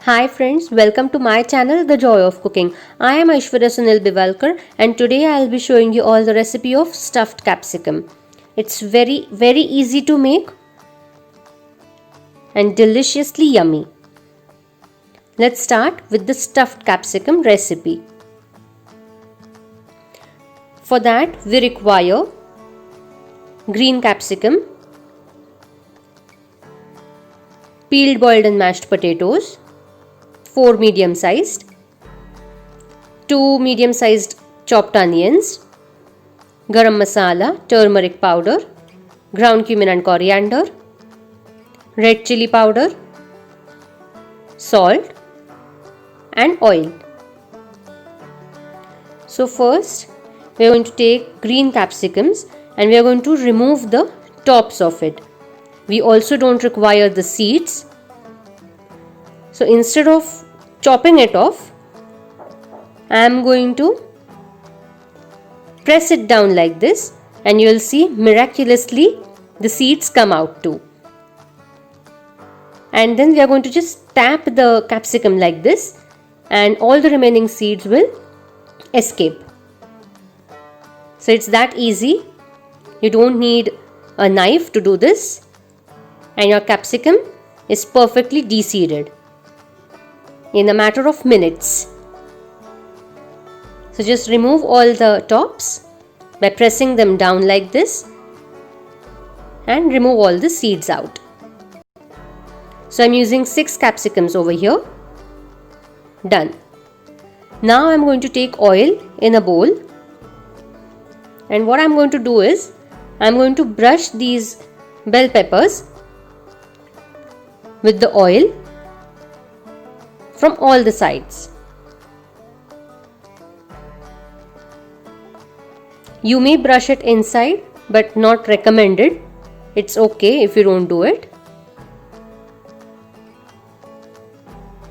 Hi friends, welcome to my channel The Joy of Cooking. I am Aishwarya Sunil Bivalkar and today I will be showing you all the recipe of stuffed capsicum. It's very easy to make and deliciously yummy. Let's start with the stuffed capsicum recipe. For that we require green capsicum, peeled, boiled and mashed potatoes, 4 medium sized, 2 medium sized chopped onions, garam masala, turmeric powder, ground cumin and coriander, red chili powder, salt and oil. So first we are going to take green capsicums and we are going to remove the tops of it. We also don't require the seeds. So instead of chopping it off, I am going to press it down like this and you will see miraculously the seeds come out too. And then we are going to just tap the capsicum like this and all the remaining seeds will escape. So it's that easy. You don't need a knife to do this and your capsicum is perfectly de-seeded in a matter of minutes. So just remove all the tops by pressing them down like this and remove all the seeds out. So I'm using 6 capsicums over here. Done. Now I'm going to take oil in a bowl and what I'm going to do is I'm going to brush these bell peppers with the oil from all the sides. You may brush it inside but not recommended. It's okay if you don't do it.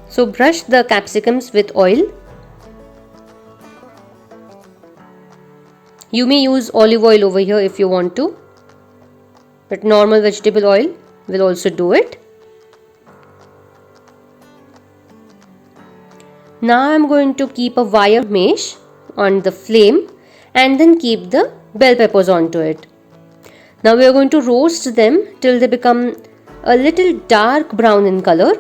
So brush the capsicums with oil. You may use olive oil over here if you want to, but normal vegetable oil will also do it. Now I am going to keep a wire mesh on the flame and then keep the bell peppers onto it. Now we are going to roast them till they become a little dark brown in color,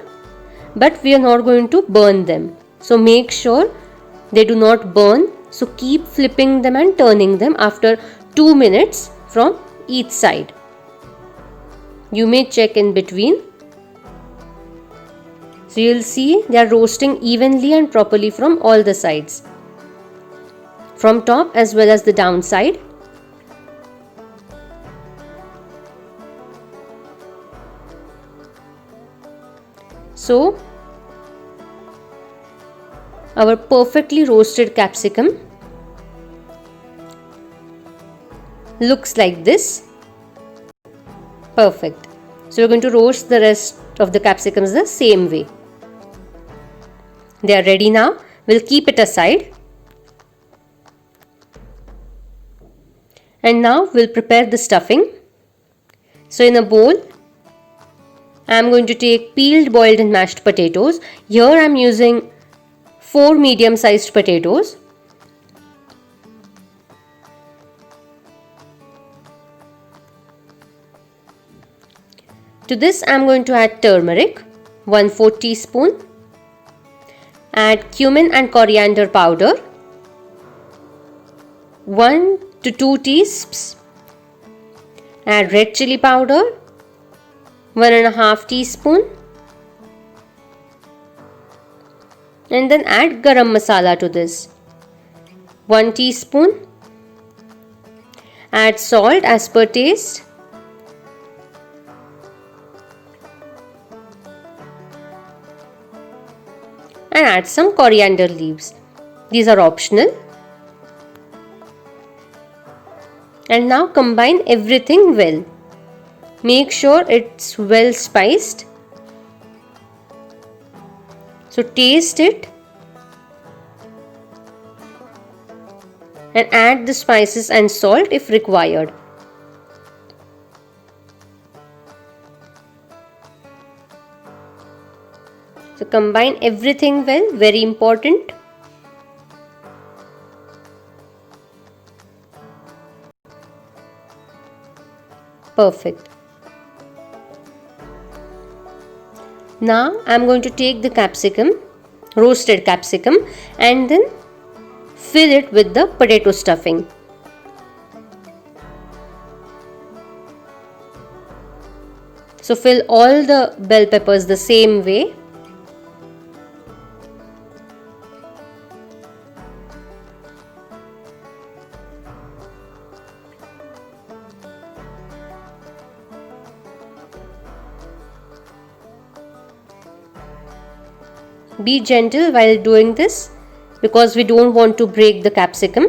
but we are not going to burn them. So make sure they do not burn. So keep flipping them and turning them after 2 minutes from each side. You may check in between. So you'll see they are roasting evenly and properly from all the sides, from top as well as the downside. So our perfectly roasted capsicum looks like this. Perfect. So we're going to roast the rest of the capsicums the same way. They are ready now. We'll keep it aside. And now we'll prepare the stuffing. So in a bowl, I am going to take peeled, boiled and mashed potatoes. Here I am using 4 medium sized potatoes. To this I am going to add turmeric, 1/4 teaspoon. Add cumin and coriander powder, 1 to 2 teaspoons. Add red chili powder, 1.5 teaspoon. And then add garam masala to this, 1 teaspoon. Add salt as per taste. And add some coriander leaves. These are optional. And now combine everything well. Make sure it's well spiced. So taste it and add the spices and salt if required. combine everything well, very important. Perfect. Now I am going to take the capsicum, roasted capsicum, and then fill it with the potato stuffing. So fill all the bell peppers the same way. Be gentle while doing this because we don't want to break the capsicum.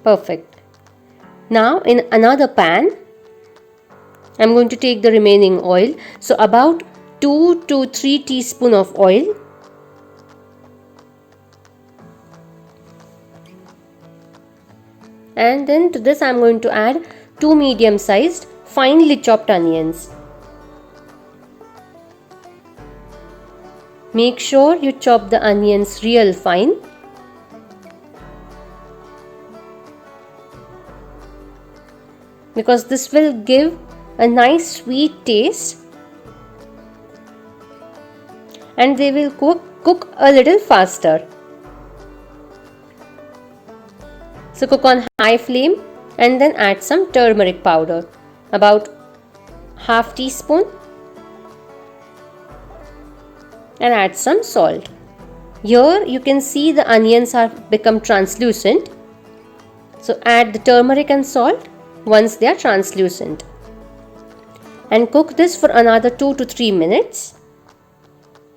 Perfect. Now in another pan, I'm going to take the remaining oil. So about 2 to 3 teaspoons of oil. And then to this I'm going to add 2 medium sized finely chopped onions. Make sure you chop the onions real fine. Because this will give a nice sweet taste and they will cook a little faster. So cook on high flame and then add some turmeric powder, about half teaspoon, and add some salt. Here you can see the onions have become translucent. So add the turmeric and salt once they are translucent. And cook this for another 2 to 3 minutes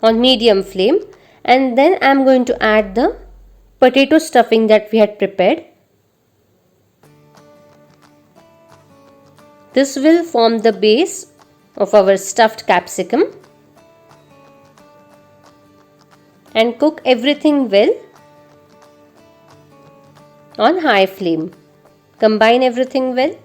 on medium flame. And then I am going to add the potato stuffing that we had prepared. This will form the base of our stuffed capsicum. And cook everything well on high flame. Combine everything well.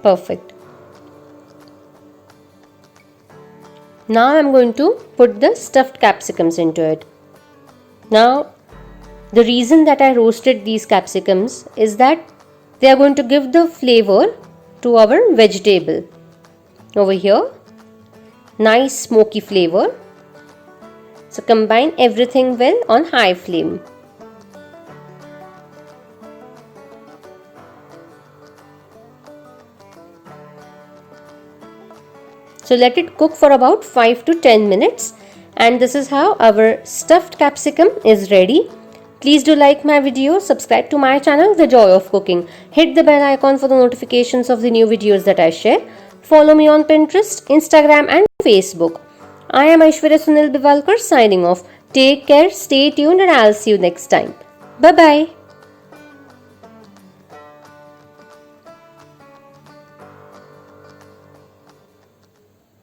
Perfect. Now I am going to put the stuffed capsicums into it. Now the reason that I roasted these capsicums is that they are going to give the flavor to our vegetable. Over here, nice smoky flavor. So combine everything well on high flame. So let it cook for about 5 to 10 minutes, and this is how our stuffed capsicum is ready. Please do like my video, subscribe to my channel The Joy of Cooking. Hit the bell icon for the notifications of the new videos that I share. Follow me on Pinterest, Instagram and Facebook. I am Aishwarya Sunil Bivalkar signing off. Take care, stay tuned and I'll see you next time. Bye bye.